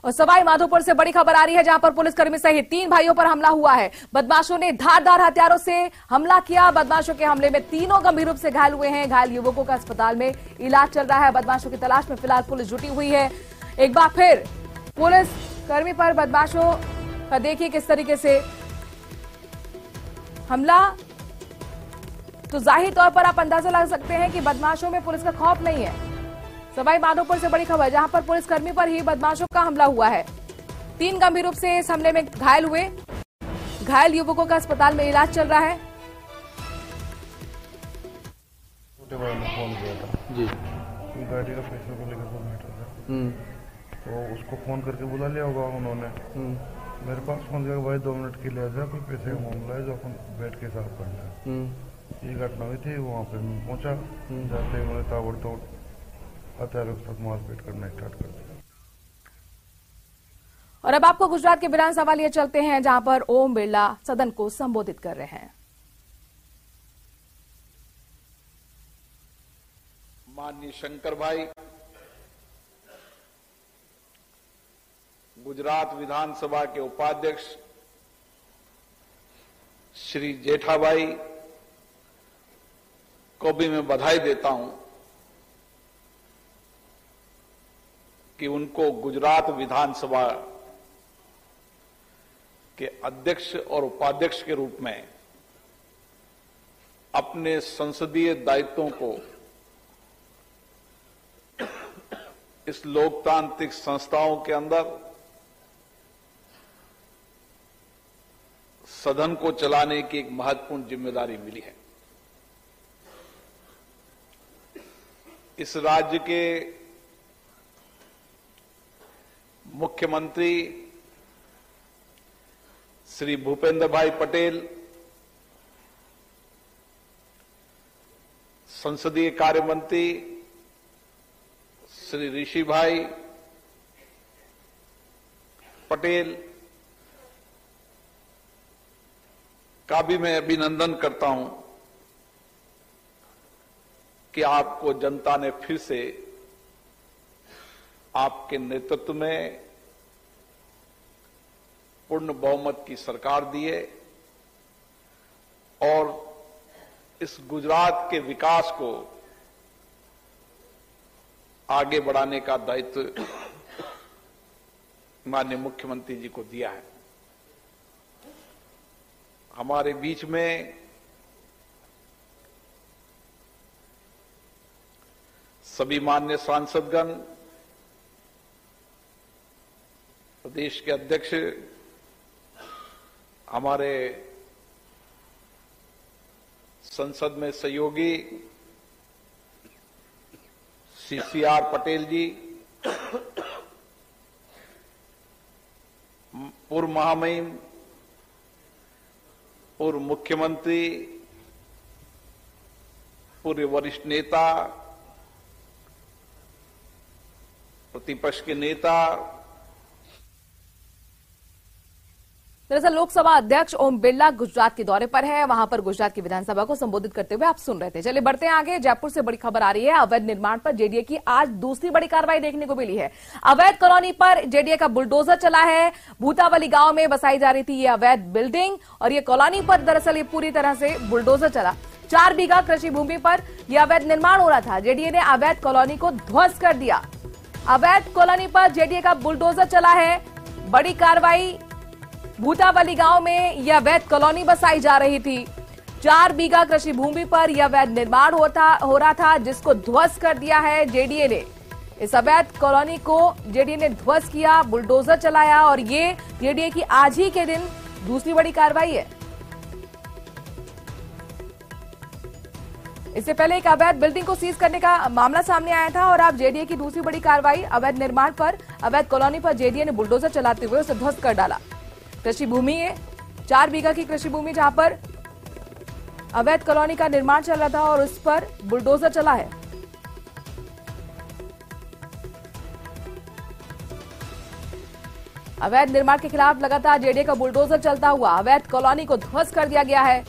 और सवाई माधोपुर से बड़ी खबर आ रही है, जहां पर पुलिसकर्मी सहित 3 भाइयों पर हमला हुआ है। बदमाशों ने धारदार हथियारों से हमला किया। बदमाशों के हमले में तीनों गंभीर रूप से घायल हुए हैं। घायल युवकों का अस्पताल में इलाज चल रहा है। बदमाशों की तलाश में फिलहाल पुलिस जुटी हुई है। एक बार फिर पुलिसकर्मी पर बदमाशों का देखिए किस तरीके से हमला। तो जाहिर तौर पर आप अंदाजा लगा सकते हैं कि बदमाशों में पुलिस का खौफ नहीं है। सवाई माधोपुर से बड़ी खबर, जहां पर पुलिसकर्मी पर ही बदमाशों का हमला हुआ है। 3 गंभीर रूप से इस हमले में घायल हुए। घायल युवकों का अस्पताल में इलाज चल रहा है। छोटे भाई ने फोन किया था जी, गाड़ी का पैसे को लेकर फोन बैठा था, तो उसको फोन करके बुला लिया होगा उन्होंने। मेरे पास फोन किया, भाई 2 मिनट के लिए आ जा, कोई पैसे का मामला है जो अपन बैठ के साफ करना है। ये घटना हुई थी। वहाँ पे मैं पहुंचा, जाते ही उन्होंने ताबड़तोड़ हथियारों के साथ मारपीट करना स्टार्ट कर दिया। और अब आपको गुजरात के विधानसभा लिए चलते हैं, जहां पर ओम बिरला सदन को संबोधित कर रहे हैं। माननीय शंकर भाई, गुजरात विधानसभा के उपाध्यक्ष श्री जेठाभाई को भी मैं बधाई देता हूं कि उनको गुजरात विधानसभा के अध्यक्ष और उपाध्यक्ष के रूप में अपने संसदीय दायित्वों को इस लोकतांत्रिक संस्थाओं के अंदर सदन को चलाने की एक महत्वपूर्ण जिम्मेदारी मिली है। इस राज्य के मुख्यमंत्री श्री भूपेंद्र भाई पटेल, संसदीय कार्य मंत्री श्री ऋषि भाई पटेल का भी मैं अभिनंदन करता हूं कि आपको जनता ने फिर से आपके नेतृत्व में पूर्ण बहुमत की सरकार दी है और इस गुजरात के विकास को आगे बढ़ाने का दायित्व माननीय मुख्यमंत्री जी को दिया है। हमारे बीच में सभी माननीय सांसदगण, प्रदेश के अध्यक्ष, हमारे संसद में सहयोगी CCR पटेल जी, पूर्व महामहिम, पूर्व मुख्यमंत्री, पूर्व वरिष्ठ नेता, प्रतिपक्ष के नेता। दरअसल लोकसभा अध्यक्ष ओम बिरला गुजरात के दौरे पर है। वहां पर गुजरात की विधानसभा को संबोधित करते हुए आप सुन रहे थे। चलिए बढ़ते हैं आगे। जयपुर से बड़ी खबर आ रही है। अवैध निर्माण पर जेडीए की आज दूसरी बड़ी कार्रवाई देखने को मिली है। अवैध कॉलोनी पर जेडीए का बुलडोजर चला है। भूतावली गांव में बसाई जा रही थी ये अवैध बिल्डिंग, और ये कॉलोनी पर दरअसल ये पूरी तरह से बुलडोजर चला। 4 बीघा कृषि भूमि पर यह अवैध निर्माण हो रहा था। जेडीए ने अवैध कॉलोनी को ध्वस्त कर दिया। अवैध कॉलोनी पर जेडीए का बुलडोजर चला है। बड़ी कार्रवाई। भूतावली गांव में यह अवैध कॉलोनी बसाई जा रही थी। 4 बीघा कृषि भूमि पर यह अवैध निर्माण हो रहा था, जिसको ध्वस्त कर दिया है जेडीए ने। इस अवैध कॉलोनी को जेडीए ने ध्वस्त किया, बुलडोजर चलाया, और ये जेडीए की आज ही के दिन दूसरी बड़ी कार्रवाई है। इससे पहले एक अवैध बिल्डिंग को सीज करने का मामला सामने आया था, और अब जेडीए की दूसरी बड़ी कार्रवाई। अवैध निर्माण पर, अवैध कॉलोनी पर जेडीए ने बुलडोजर चलाते हुए उसे ध्वस्त कर डाला। कृषि भूमि है, 4 बीघा की कृषि भूमि, जहां पर अवैध कॉलोनी का निर्माण चल रहा था और उस पर बुलडोजर चला है। अवैध निर्माण के खिलाफ लगातार जेडीए का बुलडोजर चलता हुआ अवैध कॉलोनी को ध्वस्त कर दिया गया है।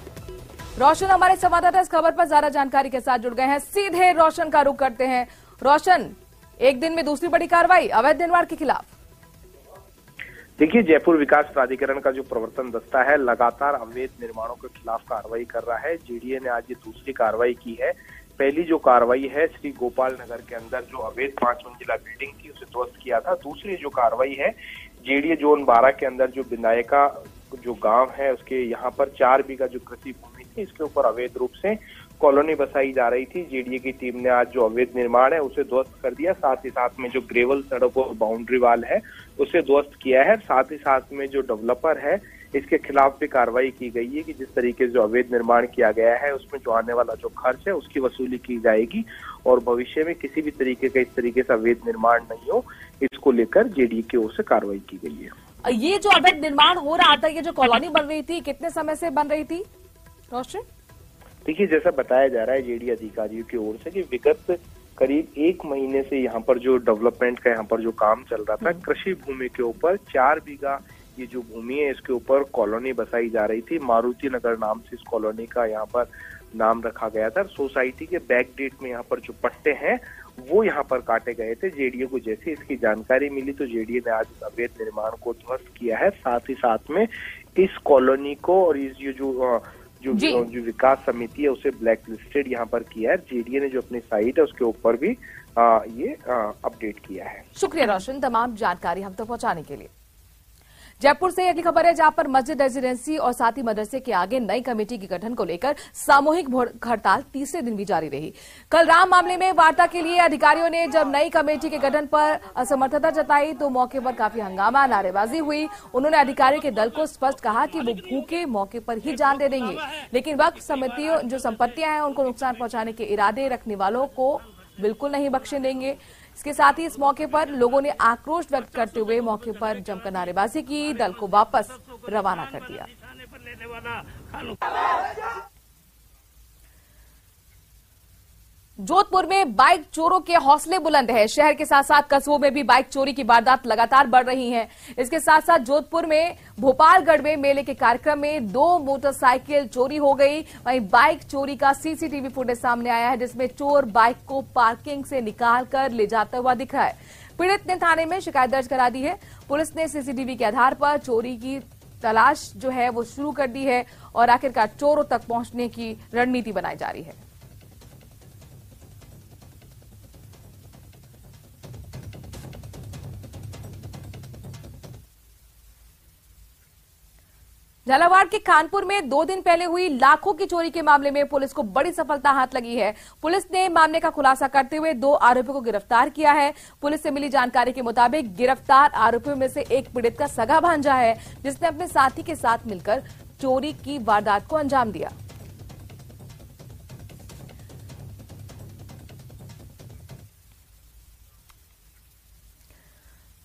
रोशन हमारे संवाददाता इस खबर पर ज्यादा जानकारी के साथ जुड़ गए हैं। सीधे रोशन का रुख करते हैं। रोशन, एक दिन में दूसरी बड़ी कार्रवाई अवैध निर्माण के खिलाफ। देखिए, जयपुर विकास प्राधिकरण का जो प्रवर्तन दस्ता है लगातार अवैध निर्माणों के खिलाफ कार्रवाई कर रहा है। जेडीए ने आज ये दूसरी कार्रवाई की है। पहली जो कार्रवाई है श्री गोपाल नगर के अंदर जो अवैध 5 मंजिला बिल्डिंग थी उसे ध्वस्त किया था। दूसरी जो कार्रवाई है जेडीए जोन 12 के अंदर जो बिनायका जो गांव है उसके यहाँ पर 4 बीघा जो कृषि भूमि थी इसके ऊपर अवैध रूप से कॉलोनी बसाई जा रही थी। जेडीए की टीम ने आज जो अवैध निर्माण है उसे ध्वस्त कर दिया। साथ ही साथ में जो ग्रेवल सड़क और बाउंड्री वाल है उसे ध्वस्त किया है। साथ ही साथ में जो डेवलपर है इसके खिलाफ भी कार्रवाई की गई है कि जिस तरीके से जो अवैध निर्माण किया गया है उसमें जो आने वाला जो खर्च है उसकी वसूली की जाएगी और भविष्य में किसी भी तरीके का इस तरीके से अवैध निर्माण नहीं हो, इसको लेकर जेडीए की ओर से कार्रवाई की गई है। ये जो अवैध निर्माण हो रहा था, ये जो कॉलोनी बन रही थी, कितने समय से बन रही थी रोशन? देखिए, जैसा बताया जा रहा है जेडीए अधिकारियों की ओर से कि विगत करीब 1 महीने से यहाँ पर जो डेवलपमेंट का यहाँ पर जो काम चल रहा था, कृषि भूमि के ऊपर 4 बीघा ये जो भूमि है इसके ऊपर कॉलोनी बसाई जा रही थी। मारुति नगर नाम से इस कॉलोनी का यहाँ पर नाम रखा गया था। सोसाइटी के बैक डेट में यहाँ पर जो पट्टे हैं वो यहाँ पर काटे गए थे। जेडीए को जैसे इसकी जानकारी मिली तो जेडीए ने आज इस अवैध निर्माण को ध्वस्त किया है। साथ ही साथ में इस कॉलोनी को और इस जो विकास समिति है उसे ब्लैक लिस्टेड यहाँ पर किया है। जेडीए ने जो अपनी साइट है उसके ऊपर भी ये अपडेट किया है। शुक्रिया रोशन, तमाम जानकारी हम तक पहुंचाने के लिए। जयपुर से अगली खबर है जहां पर मस्जिद रेजिडेंसी और साथ ही मदरसे के आगे नई कमेटी के गठन को लेकर सामूहिक भूख हड़ताल तीसरे दिन भी जारी रही। कल राम मामले में वार्ता के लिए अधिकारियों ने जब नई कमेटी के गठन पर असमर्थता जताई तो मौके पर काफी हंगामा, नारेबाजी हुई। उन्होंने अधिकारियों के दल को स्पष्ट कहा कि वो भूखे मौके पर ही जान दे देंगे, लेकिन वक्फ समितियों जो संपत्तियां हैं उनको नुकसान पहुंचाने के इरादे रखने वालों को बिल्कुल नहीं बख्शे देंगे। इसके साथ ही इस मौके पर लोगों ने आक्रोश व्यक्त करते हुए मौके पर जमकर नारेबाजी की, दल को वापस रवाना कर दिया। जोधपुर में बाइक चोरों के हौसले बुलंद है। शहर के साथ साथ कस्बों में भी बाइक चोरी की वारदात लगातार बढ़ रही हैं। इसके साथ साथ जोधपुर में भोपालगढ़ में मेले के कार्यक्रम में 2 मोटरसाइकिल चोरी हो गई। वहीं बाइक चोरी का सीसीटीवी फुटेज सामने आया है जिसमें चोर बाइक को पार्किंग से निकालकर ले जाता हुआ दिख रहा है। पीड़ित ने थाने में शिकायत दर्ज करा दी है। पुलिस ने सीसीटीवी के आधार पर चोरी की तलाश जो है वो शुरू कर दी है और आखिरकार चोरों तक पहुंचने की रणनीति बनाई जा रही है। झालावाड़ के कानपुर में 2 दिन पहले हुई लाखों की चोरी के मामले में पुलिस को बड़ी सफलता हाथ लगी है। पुलिस ने मामले का खुलासा करते हुए 2 आरोपियों को गिरफ्तार किया है। पुलिस से मिली जानकारी के मुताबिक गिरफ्तार आरोपियों में से एक पीड़ित का सगा भांजा है जिसने अपने साथी के साथ मिलकर चोरी की वारदात को अंजाम दिया।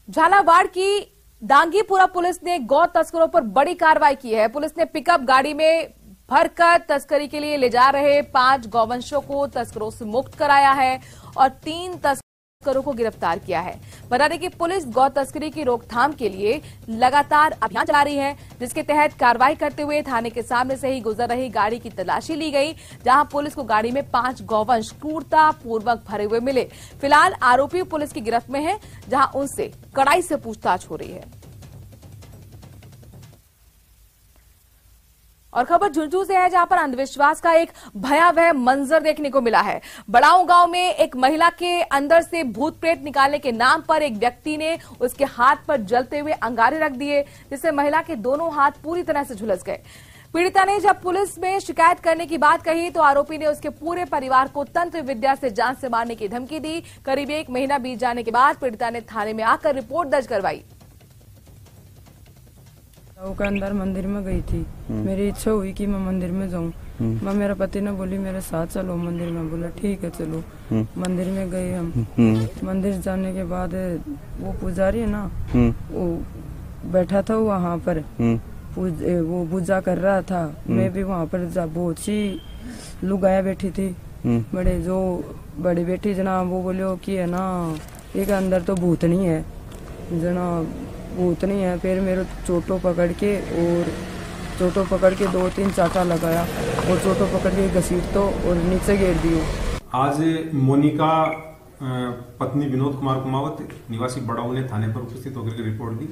झालावाड़ की डांगीपुरा पुलिस ने गौ तस्करों पर बड़ी कार्रवाई की है। पुलिस ने पिकअप गाड़ी में भरकर तस्करी के लिए ले जा रहे 5 गौवंशों को तस्करों से मुक्त कराया है और 3 तस्करों को गिरफ्तार किया है। बता दें कि पुलिस गौ तस्करी की रोकथाम के लिए लगातार अभियान चला रही है जिसके तहत कार्रवाई करते हुए थाने के सामने से ही गुजर रही गाड़ी की तलाशी ली गई जहां पुलिस को गाड़ी में 5 गौवंश क्रूरता पूर्वक भरे हुए मिले। फिलहाल आरोपी पुलिस की गिरफ्त में है जहां उनसे कड़ाई से पूछताछ हो रही है। और खबर झुंझुनू से है जहां पर अंधविश्वास का एक भयावह मंजर देखने को मिला है। बड़ाऊ गांव में एक महिला के अंदर से भूत प्रेत निकालने के नाम पर एक व्यक्ति ने उसके हाथ पर जलते हुए अंगारे रख दिए जिससे महिला के दोनों हाथ पूरी तरह से झुलस गए। पीड़िता ने जब पुलिस में शिकायत करने की बात कही तो आरोपी ने उसके पूरे परिवार को तंत्र विद्या से जान से मारने की धमकी दी। करीब 1 महीना बीत जाने के बाद पीड़िता ने थाने में आकर रिपोर्ट दर्ज करवाई। के अंदर मंदिर में गई थी। मेरी इच्छा हुई कि मैं मंदिर में जाऊं। मैं मेरा पति ने बोली मेरे साथ चलो मंदिर में। बोला ठीक है चलो। मंदिर में गए हम। मंदिर जाने के बाद वो पुजारी है ना वो बैठा था वहाँ पर वो पूजा कर रहा था। मैं भी वहाँ पर बहुत सी लुगाया बैठी थी। बड़ी बेटी जना वो बोलो कि है ना एक अंदर तो भूत नहीं है जना भूत नहीं है। फिर मेरे चोटों पकड़ के 2-3 चाटा लगाया और चोटों पकड़ के घसीट तो और नीचे गिर दियो। आज मोनिका पत्नी विनोद कुमार कुमावत निवासी बड़ाऊ ने थाने पर उपस्थित होकर रिपोर्ट दी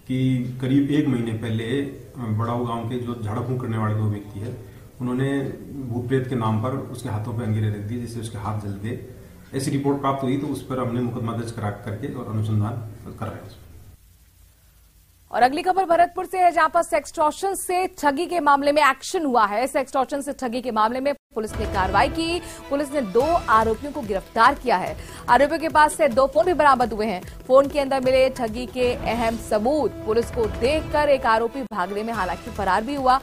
कि करीब 1 महीने पहले बड़ाऊ गांव के जो झाड़ा फूंक करने वाले 2 व्यक्ति है, उन्होंने भूत प्रेत के नाम पर उसके हाथों पर अंगीरे रख दिए, जिससे उसके हाथ जल गए। ऐसी रिपोर्ट प्राप्त हुई तो उस पर हमने मुकदमा दर्ज करा करके और अनुसंधान कर रहे हैं। और अगली खबर भरतपुर से है, जहां पर सेक्सटॉर्शन से ठगी के मामले में एक्शन हुआ है। सेक्सटॉर्शन से ठगी के मामले में पुलिस ने कार्रवाई की। पुलिस ने 2 आरोपियों को गिरफ्तार किया है। आरोपियों के पास से 2 फोन भी बरामद हुए हैं। फोन के अंदर मिले ठगी के अहम सबूत पुलिस को देखकर एक आरोपी भागने में हालांकि फरार भी हुआ,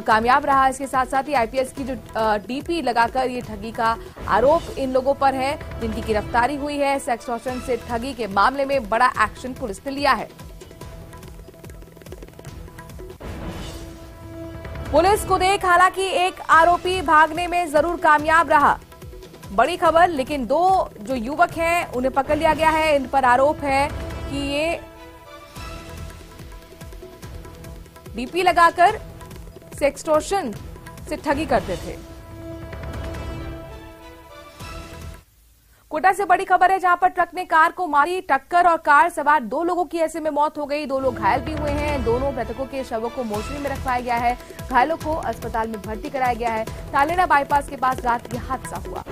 कामयाब रहा। इसके साथ साथ ही आईपीएस की जो डीपी लगाकर ये ठगी का आरोप इन लोगों पर है, जिनकी गिरफ्तारी हुई है। सेक्सटॉर्शन से ठगी के मामले में बड़ा एक्शन पुलिस ने लिया है। पुलिस को देख हालांकि एक आरोपी भागने में जरूर कामयाब रहा, बड़ी खबर। लेकिन 2 जो युवक हैं उन्हें पकड़ लिया गया है। इन पर आरोप है कि ये डीपी लगाकर सेक्सटॉर्शन से ठगी करते थे। कोटा से बड़ी खबर है, जहां पर ट्रक ने कार को मारी टक्कर और कार सवार 2 लोगों की ऐसे में मौत हो गई। 2 लोग घायल भी हुए हैं। दोनों मृतकों के शवों को मोर्चरी में रखवाया गया है। घायलों को अस्पताल में भर्ती कराया गया है। तालेड़ा बाईपास के पास रात यह हादसा हुआ।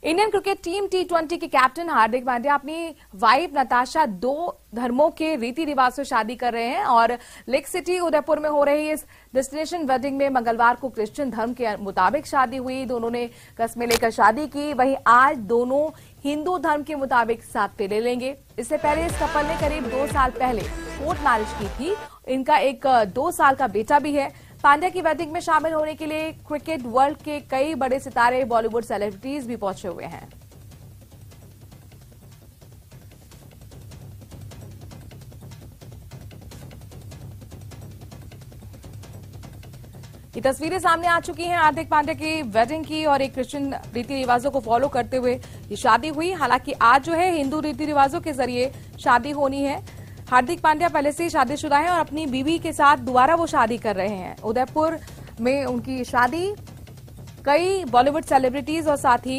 इंडियन क्रिकेट टीम T20 के कैप्टन हार्दिक पांड्या अपनी वाइफ नताशा 2 धर्मों के रीति रिवाज से शादी कर रहे हैं और लेक सिटी उदयपुर में हो रही इस डेस्टिनेशन वेडिंग में मंगलवार को क्रिश्चियन धर्म के मुताबिक शादी हुई। दोनों ने कस्में लेकर शादी की। वहीं आज दोनों हिंदू धर्म के मुताबिक साथ फेरे लेंगे। इससे पहले इस कपल ने करीब 2 साल पहले कोर्ट मैरिज की थी। इनका एक 2 साल का बेटा भी है। पांड्या की वेडिंग में शामिल होने के लिए क्रिकेट वर्ल्ड के कई बड़े सितारे, बॉलीवुड सेलिब्रिटीज भी पहुंचे हुए हैं। ये तस्वीरें सामने आ चुकी हैं हार्दिक पांड्या की वेडिंग की, और एक क्रिश्चियन रीति रिवाजों को फॉलो करते हुए ये शादी हुई। हालांकि आज जो है हिंदू रीति रिवाजों के जरिए शादी होनी है। हार्दिक पांड्या पहले से ही शादीशुदा हैं और अपनी बीवी के साथ दोबारा वो शादी कर रहे हैं। उदयपुर में उनकी शादी, कई बॉलीवुड सेलिब्रिटीज और साथ ही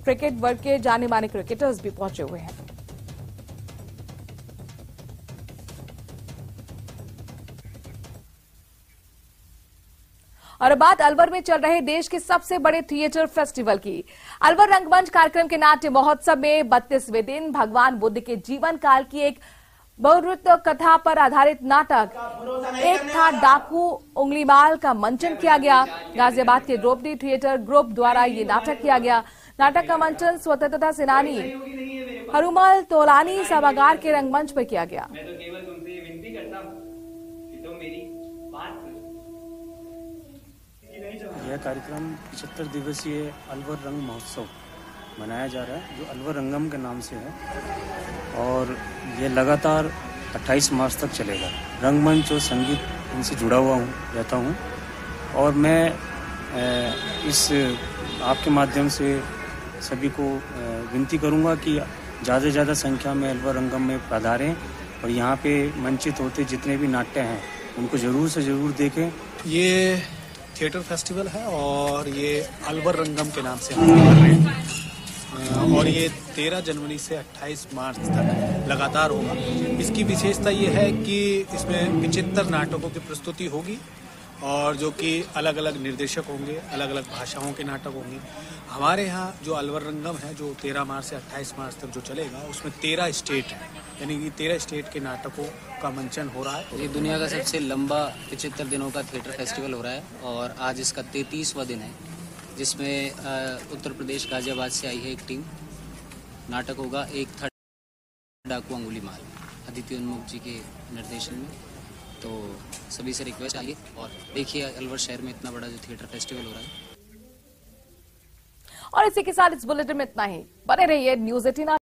क्रिकेट वर्ल्ड के जाने माने क्रिकेटर्स भी पहुंचे हुए हैं। और अब बात अलवर में चल रहे देश के सबसे बड़े थिएटर फेस्टिवल की। अलवर रंगमंच कार्यक्रम के नाट्य महोत्सव में 32वें दिन भगवान बुद्ध के जीवन काल की एक बहुवृत्त कथा पर आधारित नाटक एक था डाकू उंगलीमाल का मंचन किया गया। गाजियाबाद के द्रौपदी थिएटर ग्रुप द्वारा ये नाटक किया गया। नाटक का मंचन स्वतंत्रता सेनानी हरुमल तोलानी सभागार के रंगमंच पर किया गया। मैं तो केवल तुमसे विनती करता हूं कि तुम मेरी बात सुनो। यह कार्यक्रम 75 दिवसीय अलवर रंग महोत्सव मनाया जा रहा है, जो अलवर रंगम के नाम से है, और ये लगातार 28 मार्च तक चलेगा। रंगमंच और संगीत इनसे जुड़ा हुआ रहता हूँ, और मैं इस आपके माध्यम से सभी को विनती करूँगा कि ज़्यादा से ज़्यादा संख्या में अलवर रंगम में पधारें और यहाँ पे मंचित होते जितने भी नाट्य हैं उनको ज़रूर से ज़रूर देखें। ये थिएटर फेस्टिवल है और ये अलवर रंगम के नाम से हम कर रहे हैं, और ये 13 जनवरी से 28 मार्च तक लगातार होगा। इसकी विशेषता ये है कि इसमें 75 नाटकों की प्रस्तुति होगी, और जो कि अलग अलग निर्देशक होंगे, अलग अलग भाषाओं के नाटक होंगे। हमारे यहाँ जो अलवर रंगम है, जो 13 मार्च से 28 मार्च तक जो चलेगा, उसमें 13 स्टेट है, यानी कि 13 स्टेट के नाटकों का मंचन हो रहा है। ये दुनिया का सबसे लंबा 75 दिनों का थिएटर फेस्टिवल हो रहा है, और आज इसका 33वां दिन है, जिसमें उत्तर प्रदेश गाजियाबाद से आई है एक टीम। नाटक होगा एक था डाकू अंगुलीमाल, अदिति उन्मुख जी के निर्देशन में। तो सभी से रिक्वेस्ट आइए और देखिए अलवर शहर में इतना बड़ा जो थिएटर फेस्टिवल हो रहा है। और इसी के साथ इस बुलेटिन में इतना ही। बने रहिए न्यूज़ 18।